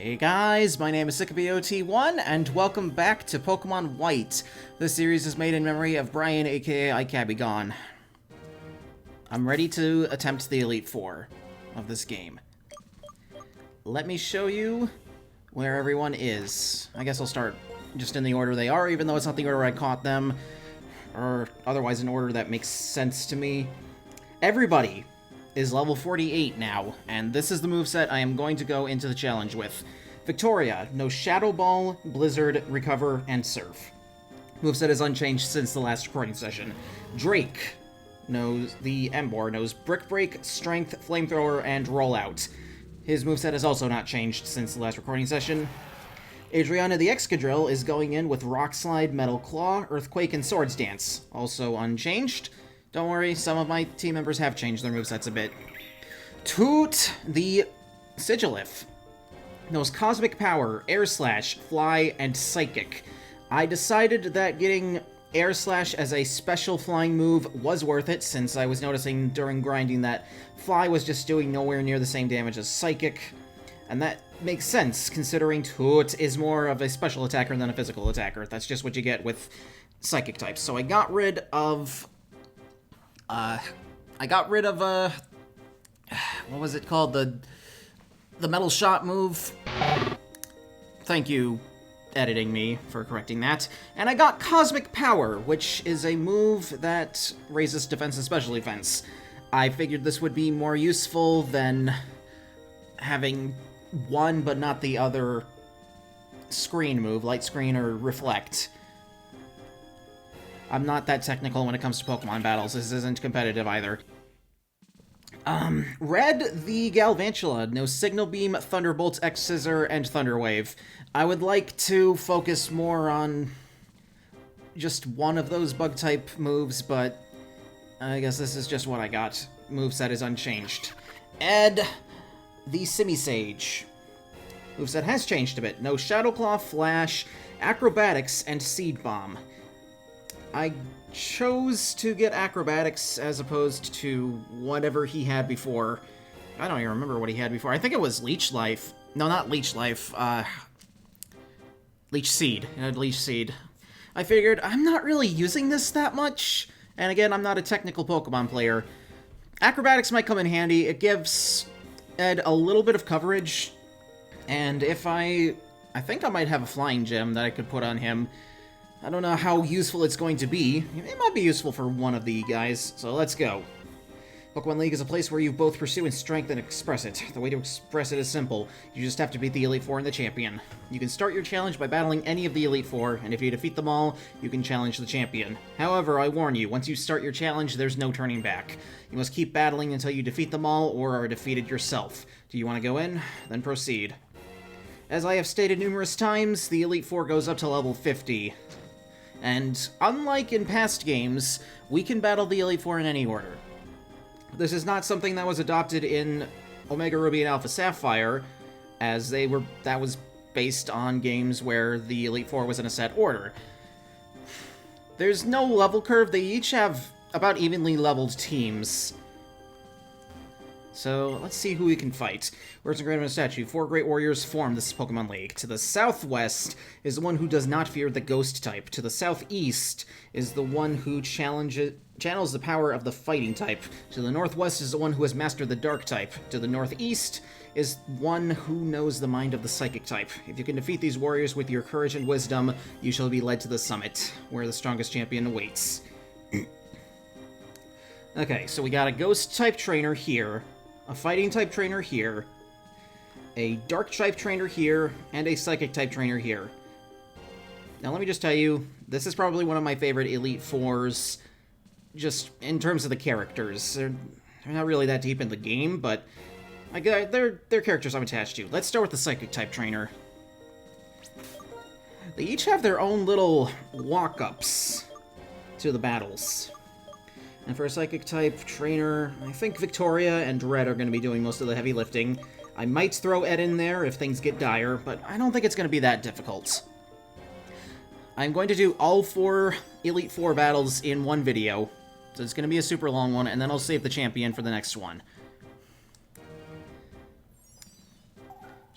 Hey guys, my name is iKabigon, and welcome back to Pokemon White. This series is made in memory of Brian, aka iKabigon. I'm ready to attempt the Elite Four of this game. Let me show you where everyone is. I guess I'll start just in the order they are, even though it's not the order I caught them, or otherwise an order that makes sense to me. Everybody is level 48 now, and this is the moveset I am going to go into the challenge with. Victoria knows Shadow Ball, Blizzard, Recover, and Surf. Moveset is unchanged since the last recording session. Drake knows the Emboar, knows Brick Break, Strength, Flamethrower, and Rollout. His moveset has also not changed since the last recording session. Adriana the Excadrill is going in with Rock Slide, Metal Claw, Earthquake, and Swords Dance, also unchanged. Don't worry, some of my team members have changed their movesets a bit. Toot the Sigilif knows Cosmic Power, Air Slash, Fly, and Psychic. I decided that getting Air Slash as a special flying move was worth it, since I was noticing during grinding that Fly was just doing nowhere near the same damage as Psychic. And that makes sense, considering Toot is more of a special attacker than a physical attacker. That's just what you get with Psychic types. So I got rid of what was it called? The Metal Shot move. Thank you, editing me, for correcting that. And I got Cosmic Power, which is a move that raises defense and special defense. I figured this would be more useful than having one but not the other screen move, Light Screen or Reflect. I'm not that technical when it comes to Pokemon battles. This isn't competitive either. Red the Galvantula knows Signal Beam, Thunderbolt, X-Scissor, and Thunder Wave. I would like to focus more on just one of those Bug-type moves, but I guess this is just what I got. Moveset is unchanged. Ed the Simisage. Moveset has changed a bit. No Shadow Claw, Flash, Acrobatics, and Seed Bomb. I chose to get Acrobatics as opposed to whatever he had before. I don't even remember what he had before. I think it was Leech Life. No, not Leech Life. Leech Seed. It had Leech Seed. I figured I'm not really using this that much. And again, I'm not a technical Pokemon player. Acrobatics might come in handy. It gives Ed a little bit of coverage. And if I think I might have a Flying Gem that I could put on him. I don't know how useful it's going to be. It might be useful for one of the guys, so let's go. Pokemon League is a place where you both pursue and strength and express it. The way to express it is simple. You just have to beat the Elite Four and the champion. You can start your challenge by battling any of the Elite Four, and if you defeat them all, you can challenge the champion. However, I warn you, once you start your challenge, there's no turning back. You must keep battling until you defeat them all, or are defeated yourself. Do you want to go in? Then proceed. As I have stated numerous times, the Elite Four goes up to level 50. And unlike in past games, we can battle the Elite Four in any order. This is not something that was adopted in Omega Ruby and Alpha Sapphire, as that was based on games where the Elite Four was in a set order. There's no level curve. They each have about evenly leveled teams. So, let's see who we can fight. Where's the Grand Statue? 4 Great Warriors form this Pokemon League. To the southwest is the one who does not fear the Ghost type. To the southeast is the one who channels the power of the Fighting type. To the northwest is the one who has mastered the Dark type. To the northeast is one who knows the mind of the Psychic type. If you can defeat these warriors with your courage and wisdom, you shall be led to the summit, where the strongest champion awaits. Okay, so we got a Ghost type trainer here. A Fighting type trainer here, a Dark type trainer here, and a Psychic type trainer here. Now let me just tell you, this is probably one of my favorite Elite Fours, just in terms of the characters. They're not really that deep in the game, but they're characters I'm attached to. Let's start with the Psychic type trainer. They each have their own little walk-ups to the battles. And for a Psychic-type trainer, I think Victoria and Red are going to be doing most of the heavy lifting. I might throw Ed in there if things get dire, but I don't think it's going to be that difficult. I'm going to do all 4 Elite Four battles in one video, so it's going to be a super long one, and then I'll save the champion for the next one.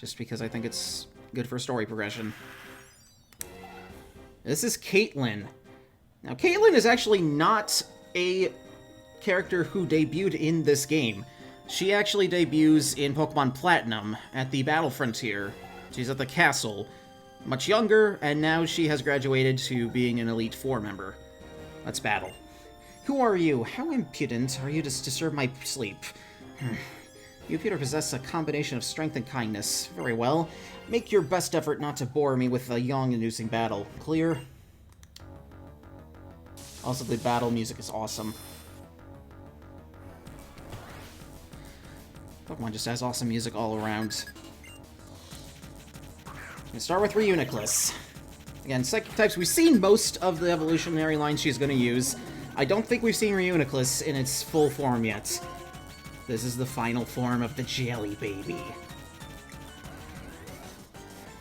just because I think it's good for story progression. This is Caitlyn. Now, Caitlyn is actually not a character who debuted in this game. She actually debuts in Pokemon Platinum at the Battle Frontier. She's at the castle. Much younger, and now she has graduated to being an Elite Four member. Let's battle. Who are you? How impudent are you to disturb my sleep? You appear to possess a combination of strength and kindness. Very well. Make your best effort not to bore me with a yawn-inducing battle. Clear? Also, the battle music is awesome. Pokemon just has awesome music all around. We start with Reuniclus. Again, Psychic types, we've seen most of the evolutionary lines she's going to use. I don't think we've seen Reuniclus in its full form yet. This is the final form of the Jelly Baby.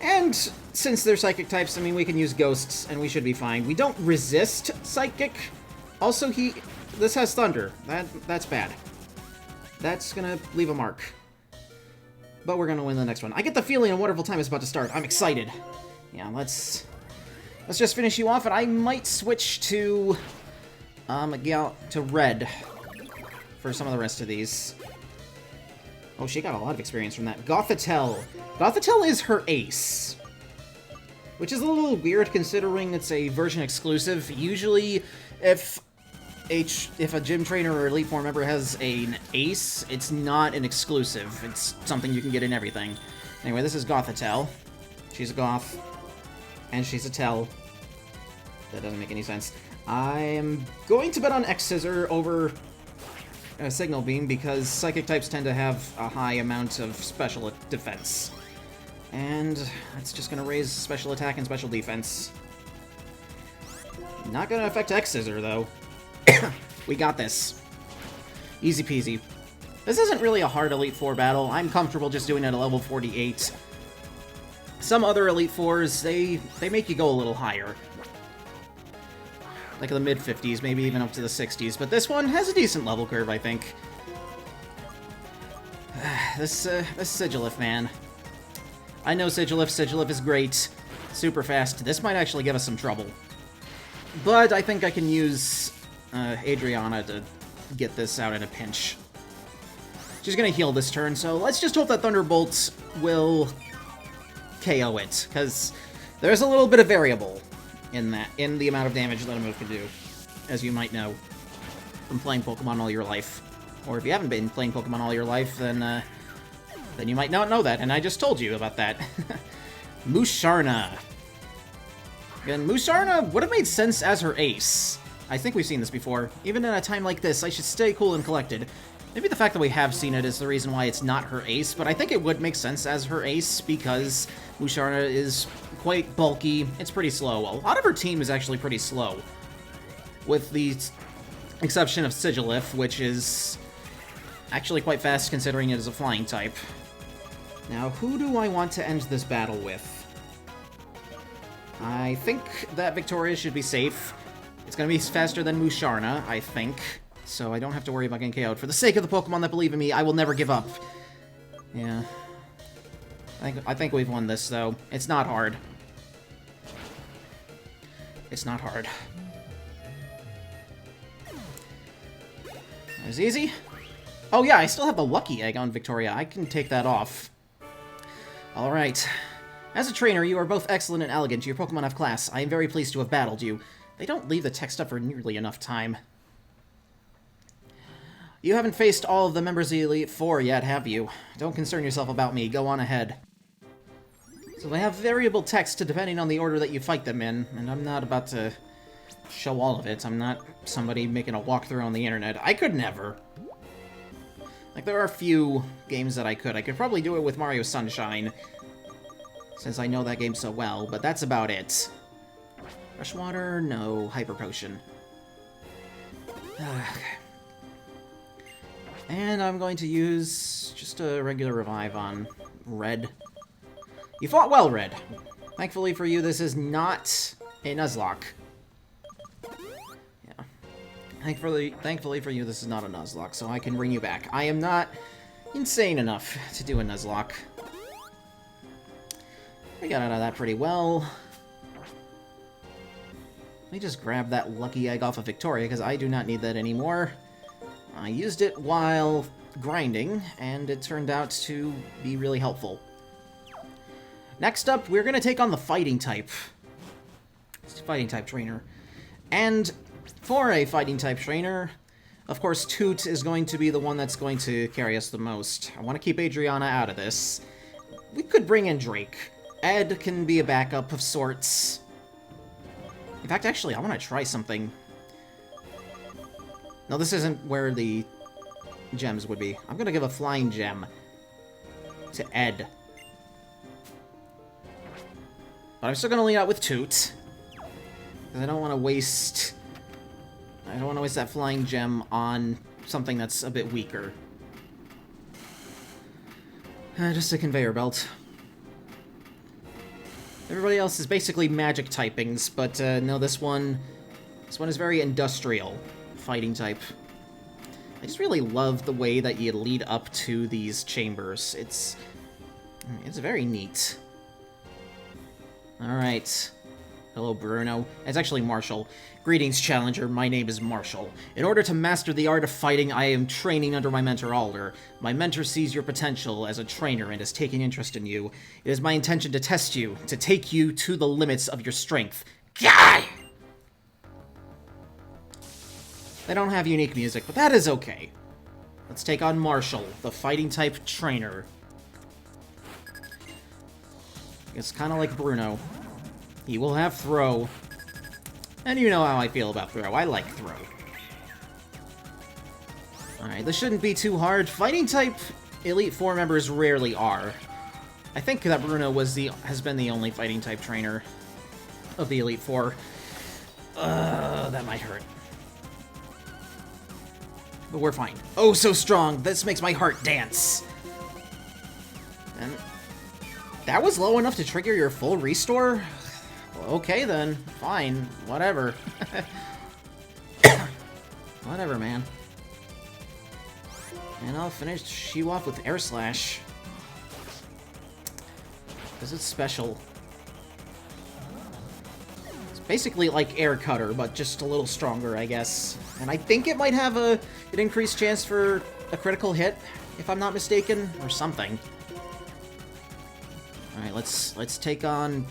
And since they're Psychic types, I mean, we can use Ghosts, and we should be fine. We don't resist Psychic. Also, this has Thunder. That's bad. That's gonna leave a mark. But we're gonna win the next one. I get the feeling a wonderful time is about to start. I'm excited. Yeah, let's just finish you off, and I might switch to Red for some of the rest of these. Oh, she got a lot of experience from that. Gothitelle. Gothitelle is her ace, which is a little weird considering it's a version exclusive. Usually, if a gym trainer or Elite Four member has an ace, it's not an exclusive. It's something you can get in everything. Anyway, this is Gothitelle. She's a Goth, and she's a Tell. That doesn't make any sense. I am going to bet on X-Scissor over Signal Beam because Psychic types tend to have a high amount of special defense. And that's just going to raise special attack and special defense. Not going to affect X-Scissor, though. We got this. Easy peasy. This isn't really a hard Elite Four battle. I'm comfortable just doing it at level 48. Some other Elite Fours, they make you go a little higher. Like the mid-50s, maybe even up to the 60s. But this one has a decent level curve, I think. This Sigilif, man. I know Sigilif. Sigilif is great. Super fast. This might actually give us some trouble. But I think I can use Adriana to get this out in a pinch. She's gonna heal this turn, so let's just hope that Thunderbolt will KO it, because there's a little bit of variable in the amount of damage that a move can do, as you might know from playing Pokemon all your life. Or if you haven't been playing Pokemon all your life, then you might not know that, and I just told you about that. Musharna. Again, Musharna would have made sense as her ace. I think we've seen this before. Even in a time like this, I should stay cool and collected. Maybe the fact that we have seen it is the reason why it's not her ace, but I think it would make sense as her ace because Musharna is quite bulky. It's pretty slow. A lot of her team is actually pretty slow, with the exception of Sigilif, which is actually quite fast considering it is a flying type. Now, who do I want to end this battle with? I think that Victoria should be safe. It's going to be faster than Musharna, I think, so I don't have to worry about getting KO'd. For the sake of the Pokemon that believe in me, I will never give up. Yeah. I think we've won this, though. It's not hard. It's not hard. That was easy. Oh yeah, I still have the Lucky Egg on Victoria. I can take that off. Alright. As a trainer, you are both excellent and elegant. Your Pokemon have class. I am very pleased to have battled you. They don't leave the text up for nearly enough time. You haven't faced all of the members of the Elite Four yet, have you? Don't concern yourself about me. Go on ahead. So they have variable text depending on the order that you fight them in, and I'm not about to show all of it. I'm not somebody making a walkthrough on the internet. I could never. Like, there are a few games that I could. I could probably do it with Mario Sunshine, since I know that game so well, but that's about it. Fresh water? No. Hyper Potion. And I'm going to use just a regular revive on Red. You fought well, Red. Thankfully for you, this is not a Nuzlocke. Yeah. Thankfully for you, this is not a Nuzlocke, so I can bring you back. I am not insane enough to do a Nuzlocke. We got out of that pretty well. Let me just grab that lucky egg off of Victoria, because I do not need that anymore. I used it while grinding, and it turned out to be really helpful. Next up, we're going to take on the Fighting type. It's a Fighting type trainer. And for a Fighting type trainer, of course, Toot is going to be the one that's going to carry us the most. I want to keep Adriana out of this. We could bring in Drake. Ed can be a backup of sorts. In fact, actually, I want to try something. No, this isn't where the gems would be. I'm going to give a flying gem to Ed. But I'm still going to lead out with Toot. Because I don't want to waste... I don't want to waste that flying gem on something that's a bit weaker. Just a conveyor belt. Everybody else is basically magic typings, but no, this one is very industrial, fighting type. I just really love the way that you lead up to these chambers. It's very neat. All right. Hello, Bruno. It's actually Marshall. Greetings, Challenger. My name is Marshall. In order to master the art of fighting, I am training under my mentor, Alder. My mentor sees your potential as a trainer and is taking interest in you. It is my intention to test you, to take you to the limits of your strength. Guy! They don't have unique music, but that is okay. Let's take on Marshall, the fighting-type trainer. It's kind of like Bruno. He will have Throw. And you know how I feel about Throw. I like Throw. Alright, this shouldn't be too hard. Fighting-type Elite Four members rarely are. I think that Bruno has been the only fighting-type trainer of the Elite Four. That might hurt. But we're fine. Oh, so strong! This makes my heart dance! And that was low enough to trigger your full restore? Okay then, fine, whatever. Whatever, man. And I'll finish you off with Air Slash. Because it's special. It's basically like Air Cutter, but just a little stronger, I guess. And I think it might have an increased chance for a critical hit, if I'm not mistaken, or something. Alright, let's take on...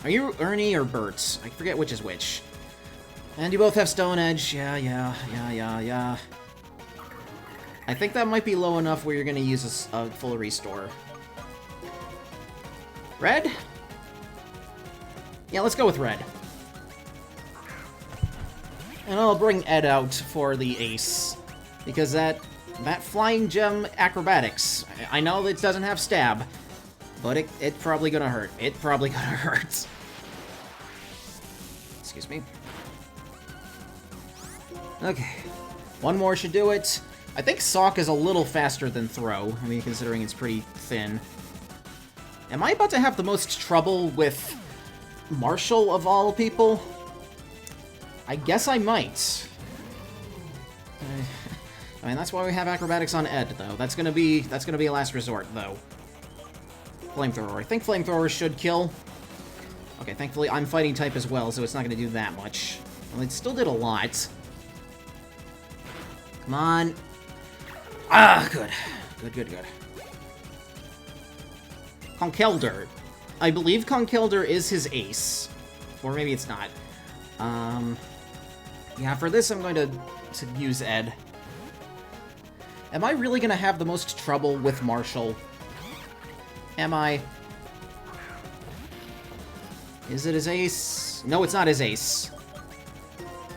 Are you Ernie or Bert? I forget which is which. And you both have Stone Edge. Yeah. I think that might be low enough where you're going to use a full restore. Red? Yeah, let's go with Red. And I'll bring Ed out for the ace. Because that Flying Gem Acrobatics, I know it doesn't have stab, but it's probably gonna hurt. It's probably gonna hurt. Excuse me. Okay. One more should do it. I think Sock is a little faster than Throw. I mean, considering it's pretty thin. Am I about to have the most trouble with Marshall of all people? I guess I might. I mean, that's why we have acrobatics on Ed, though. That's gonna be a last resort, though. Flamethrower. I think Flamethrower should kill. Okay, thankfully I'm fighting type as well, so it's not gonna do that much. Well, it still did a lot. Come on. Ah, good. Good. Conkeldurr. I believe Conkeldurr is his ace. Or maybe it's not. Yeah, for this I'm going to use Ed. Am I really going to have the most trouble with Marshall? Am I? Is it his ace? No, it's not his ace.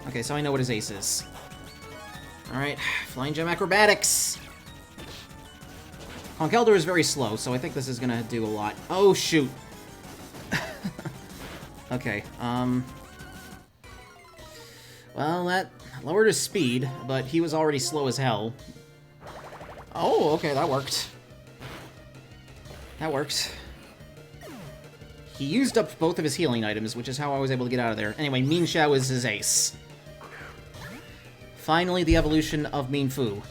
Okay, so I know what his ace is. Alright, Flying Gem Acrobatics! Conkeldurr is very slow, so I think this is gonna do a lot. Oh, shoot! Okay, well, that lowered his speed, but he was already slow as hell. Oh, okay, that worked. That worked. He used up both of his healing items, which is how I was able to get out of there. Anyway, Mean Shao is his ace. Finally, the evolution of Mean Fu.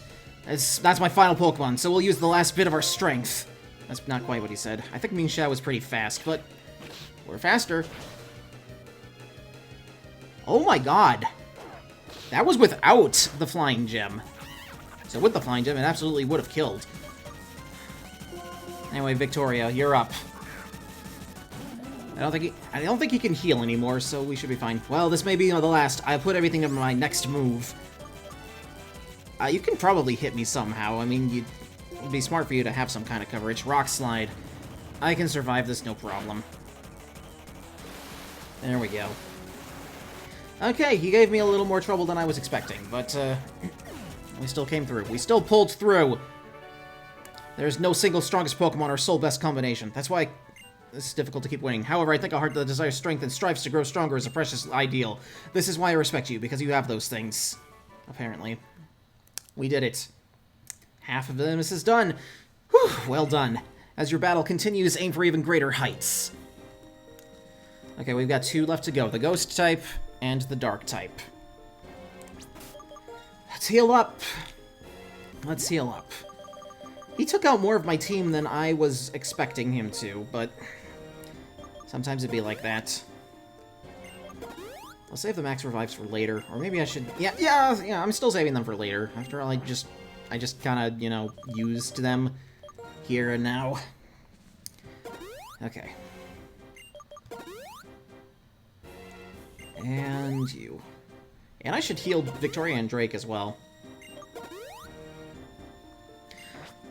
That's my final Pokemon, so we'll use the last bit of our strength. That's not quite what he said. I think Ming Xiao was pretty fast, but we're faster. Oh my god! That was without the Flying Gem. So with the Flying Gem, it absolutely would have killed. Anyway, Victoria, you're up. I don't think he can heal anymore, so we should be fine. Well, this may be the last. I put everything in my next move. You can probably hit me somehow. I mean, it would be smart for you to have some kind of coverage. Rock Slide. I can survive this, no problem. There we go. Okay, he gave me a little more trouble than I was expecting, but we still came through. We still pulled through. There's no single strongest Pokemon or sole best combination. That's why this is difficult to keep winning. However, I think a heart that desires strength and strives to grow stronger is a precious ideal. This is why I respect you, because you have those things. Apparently. We did it. Half of this is done. Whew, well done. As your battle continues, aim for even greater heights. Okay, we've got 2 left to go. The Ghost type and the Dark type. Let's heal up. Let's heal up. He took out more of my team than I was expecting him to, but sometimes it'd be like that. I'll save the max revives for later, or maybe I should... Yeah, I'm still saving them for later. After all, I just kind of, you know, used them here and now. Okay. And you. And I should heal Victoria and Drake as well.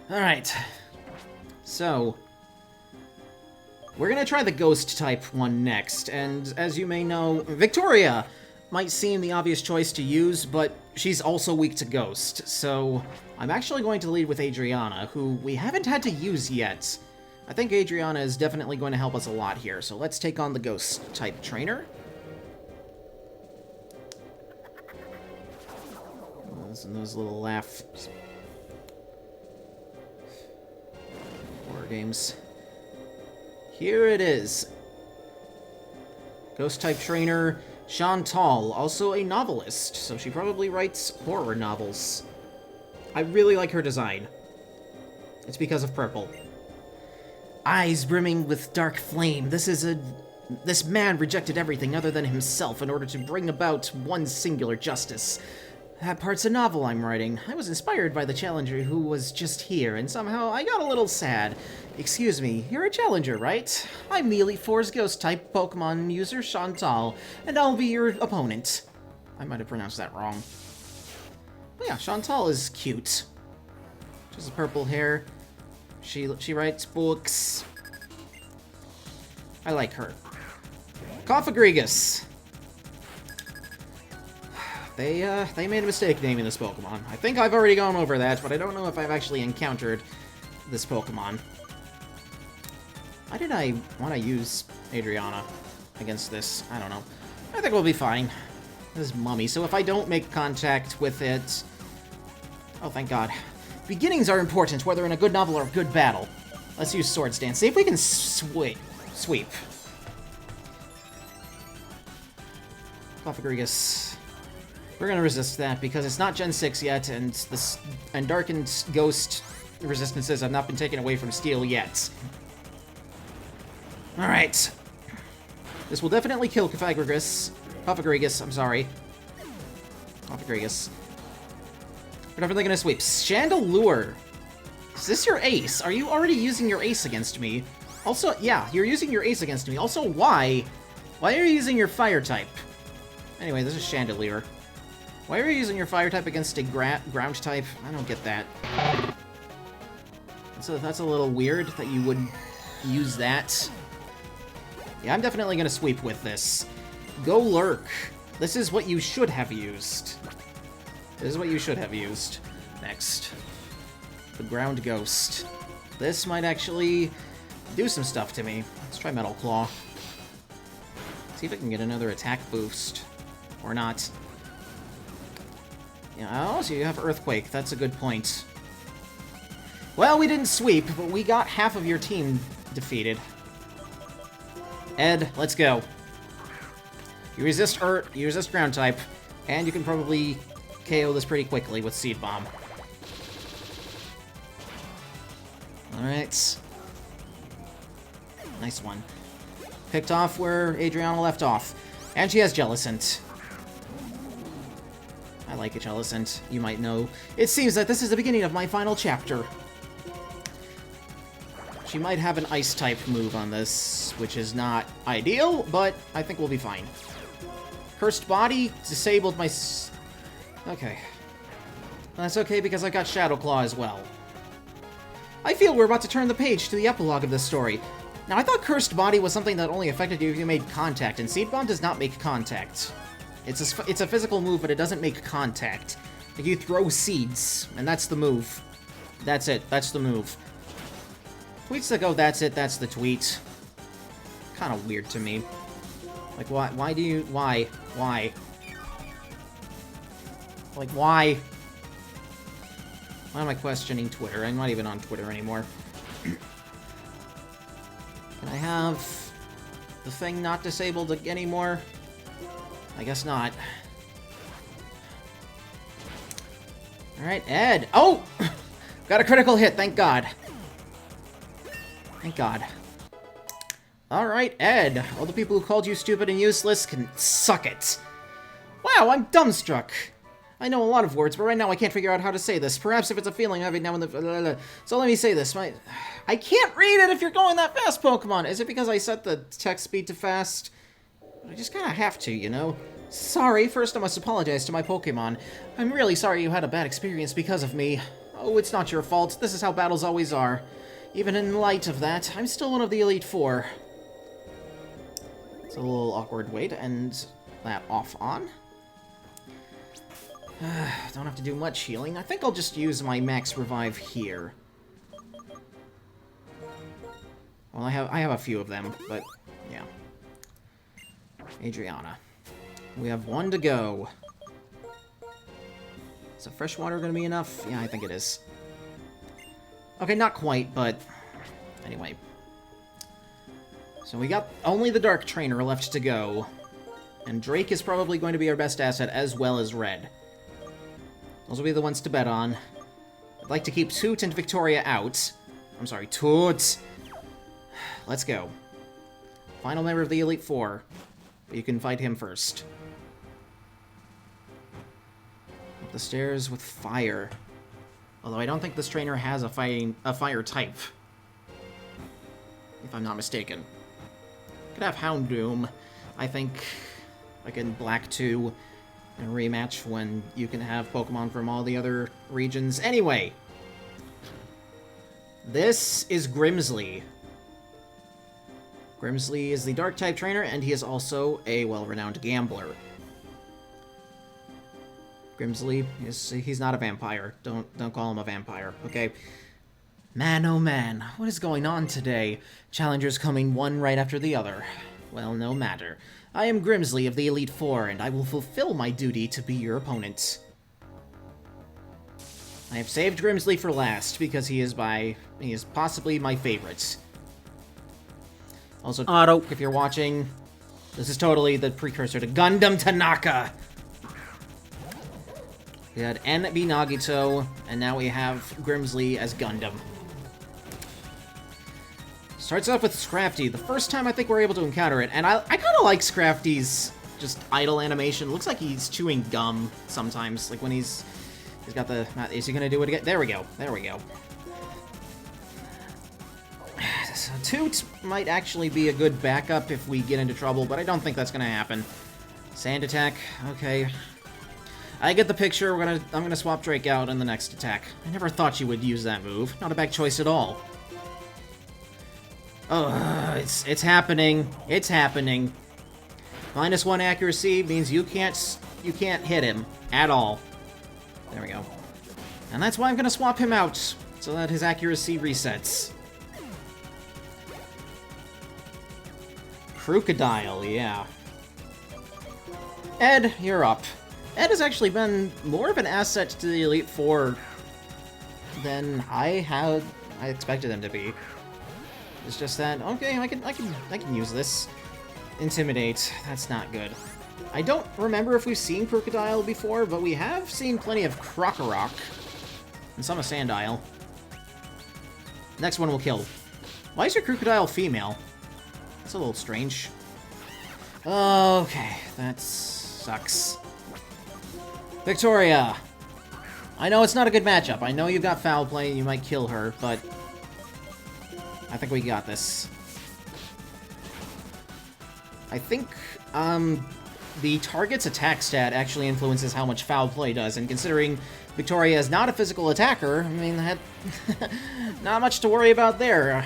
Alright. So, we're gonna try the Ghost type one next, and as you may know, Victoria might seem the obvious choice to use, but she's also weak to Ghost, so I'm actually going to lead with Adriana, who we haven't had to use yet. I think Adriana is definitely going to help us a lot here, so let's take on the Ghost type trainer. Listen to those little laughs. Horror games. Here it is. Ghost-type trainer, Chantal, also a novelist, so she probably writes horror novels. I really like her design. It's because of purple. Eyes brimming with dark flame. This man rejected everything other than himself in order to bring about one singular justice. That part's a novel I'm writing. I was inspired by the challenger who was just here, and somehow I got a little sad. Excuse me, you're a challenger, right? I'm the Elite Four's Ghost-type Pokemon user, Chantal, and I'll be your opponent. I might have pronounced that wrong. But yeah, Chantal is cute. She has purple hair. She writes books. I like her. Cofagrigus. They made a mistake naming this Pokemon. I think I've already gone over that, but I don't know if I've actually encountered this Pokemon. Why did I want to use Adriana against this? I don't know. I think we'll be fine. This is Mummy, so if I don't make contact with it... Oh, thank God. Beginnings are important, whether in a good novel or a good battle. Let's use Swords Dance. See if we can sweep. Cofagrigus. We're gonna resist that because it's not Gen 6 yet, and Darkened Ghost resistances have not been taken away from Steel yet. Alright. This will definitely kill Cofagrigus, I'm sorry. Cofagrigus. We're definitely gonna sweep. Chandelure! Is this your ace? Are you already using your ace against me? Also, yeah, you're using your ace against me. Also, why? Why are you using your fire type? Anyway, this is Chandelure. Why are you using your fire type against a ground type? I don't get that. That's a little weird that you would use that. Yeah, I'm definitely gonna sweep with this. Go Lurk. This is what you should have used. This is what you should have used. Next. The Ground Ghost. This might actually do some stuff to me. Let's try Metal Claw. See if I can get another attack boost. Or not. Yeah, oh, so you have Earthquake. That's a good point. Well, we didn't sweep, but we got half of your team defeated. Ed, let's go. You resist Earth, you resist Ground type, and you can probably KO this pretty quickly with Seed Bomb. Alright. Nice one. Picked off where Adriana left off. And she has Jellicent. I like a Jellicent, you might know. It seems that this is the beginning of my final chapter. She might have an Ice-type move on this, which is not ideal, but I think we'll be fine. Cursed Body disabled my... Okay. That's okay, because I got Shadow Claw as well. I feel we're about to turn the page to the epilogue of this story. Now, I thought Cursed Body was something that only affected you if you made contact, and Seed Bomb does not make contact. It's a physical move, but it doesn't make contact. Like, you throw seeds, and that's the move. That's it. That's the move. Tweets that go, that's it, that's the tweet. Kind of weird to me. Like, why do you... Why? Like, why? Why am I questioning Twitter? I'm not even on Twitter anymore. Can I have the thing not disabled anymore? I guess not. Alright, Ed. Oh! Got a critical hit, thank God. Thank God. Alright, Ed. All the people who called you stupid and useless can suck it. Wow, I'm dumbstruck. I know a lot of words, but right now I can't figure out how to say this. Perhaps if it's a feeling I have now in the... So let me say this. I can't read it if you're going that fast, Pokemon. Is it because I set the text speed to fast? I just kind of have to, you know? Sorry, first I must apologize to my Pokemon. I'm really sorry you had a bad experience because of me. Oh, it's not your fault. This is how battles always are. Even in light of that, I'm still one of the Elite Four. It's a little awkward way to end that off on. Don't have to do much healing. I think I'll just use my Max Revive here. Well, I have a few of them, but yeah. Adriana. We have one to go. Is a freshwater going to be enough? Yeah, I think it is. Okay, not quite, but anyway. So we got only the Dark Trainer left to go. And Drake is probably going to be our best asset, as well as Red. Those will be the ones to bet on. I'd like to keep Toot and Victoria out. I'm sorry, Toot! Let's go. Final member of the Elite Four. But you can fight him first. Up the stairs with fire. Although I don't think this trainer has a fire type. If I'm not mistaken. Could have Houndoom. I think, like in Black 2, a rematch when you can have Pokemon from all the other regions. Anyway! This is Grimsley. Grimsley is the Dark-type trainer, and he is also a well-renowned gambler. Grimsley, he's not a vampire. Don't call him a vampire, okay? Man, oh man, what is going on today? Challengers coming one right after the other. Well, no matter. I am Grimsley of the Elite Four, and I will fulfill my duty to be your opponent. I have saved Grimsley for last, because he is possibly my favorite. Also, Otto, if you're watching, this is totally the precursor to Gundam Tanaka! We had N be Nagito, and now we have Grimsley as Gundam. Starts off with Scrafty, the first time I think we're able to encounter it, and I kind of like Scrafty's just idle animation. Looks like he's chewing gum sometimes, like when he's got the... Is he gonna do it again? There we go, there we go. So Toot might actually be a good backup if we get into trouble, but I don't think that's gonna happen. Sand attack, okay. I get the picture. I'm gonna swap Drake out in the next attack. I never thought you would use that move. Not a bad choice at all. Oh, it's happening. It's happening. -1 accuracy means you can't hit him at all. There we go. And that's why I'm gonna swap him out, so that his accuracy resets. Crocodile, yeah. Ed, you're up. Ed has actually been more of an asset to the Elite Four than I expected him to be. It's just that, okay, I can use this. Intimidate, that's not good. I don't remember if we've seen Crocodile before, but we have seen plenty of Krokorok. And some of Sandile. Next one will kill. Why is your Crocodile female? It's a little strange. Okay, that sucks. Victoria! I know it's not a good matchup. I know you've got foul play and you might kill her, but I think we got this. I think, the target's attack stat actually influences how much foul play does, and considering Victoria is not a physical attacker, I mean, that not much to worry about there.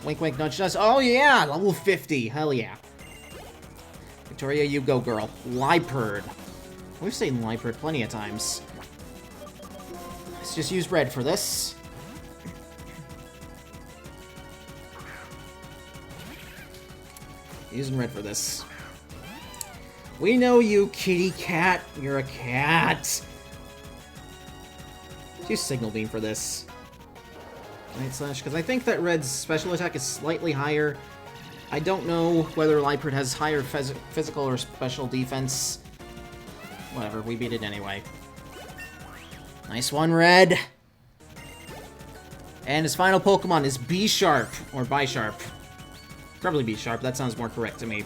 Wink, wink, nudge, nudge. Oh, yeah! Level 50. Hell yeah. Victoria, you go, girl. Liepard. We've seen Liepard plenty of times. Let's just use red for this. Using red for this. We know you, kitty cat. You're a cat. Use Signal Beam for this. Right slash, because I think that red's special attack is slightly higher. I don't know whether Liepard has higher physical or special defense. Whatever, we beat it anyway. Nice one, red. And his final Pokemon is B-Sharp, or Bisharp. Probably B-Sharp, that sounds more correct to me.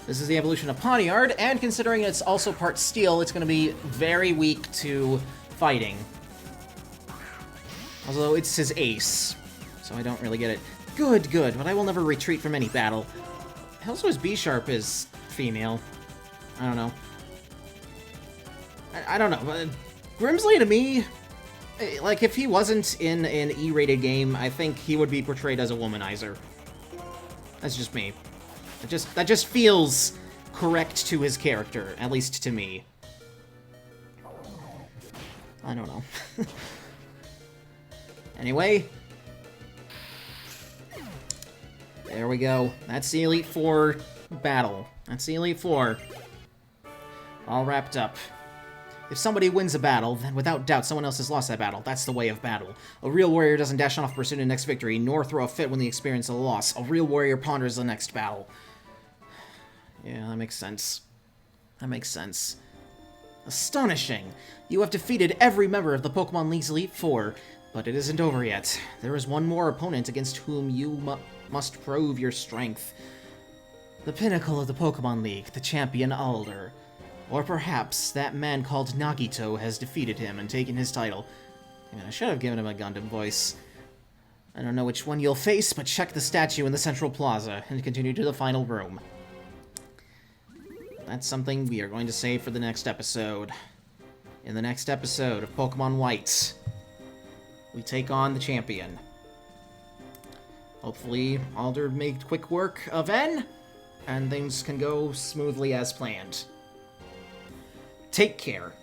This is the evolution of Pawniard, and considering it's also part Steel, it's going to be very weak to fighting. Although it's his ace, so I don't really get it. Good, good, but I will never retreat from any battle. Also, his B-Sharp is female. I don't know. I don't know. Grimsley, to me, like, if he wasn't in an E-rated game, I think he would be portrayed as a womanizer. That's just me. That just feels correct to his character, at least to me. I don't know. Anyway. There we go. That's the Elite Four battle. That's the Elite Four. All wrapped up. If somebody wins a battle, then without doubt someone else has lost that battle. That's the way of battle. A real warrior doesn't dash off pursuit in the next victory, nor throw a fit when they experience a loss. A real warrior ponders the next battle. Yeah, that makes sense. That makes sense. Astonishing! You have defeated every member of the Pokemon League's Elite Four, but it isn't over yet. There is one more opponent against whom you must prove your strength. The pinnacle of the Pokemon League, the champion Alder. Or perhaps that man called Nagito has defeated him and taken his title. Man, I should have given him a Gundam voice. I don't know which one you'll face, but check the statue in the Central Plaza and continue to the final room. That's something we are going to save for the next episode. In the next episode of Pokemon White, we take on the champion. Hopefully, Alder made quick work of N, and things can go smoothly as planned. Take care.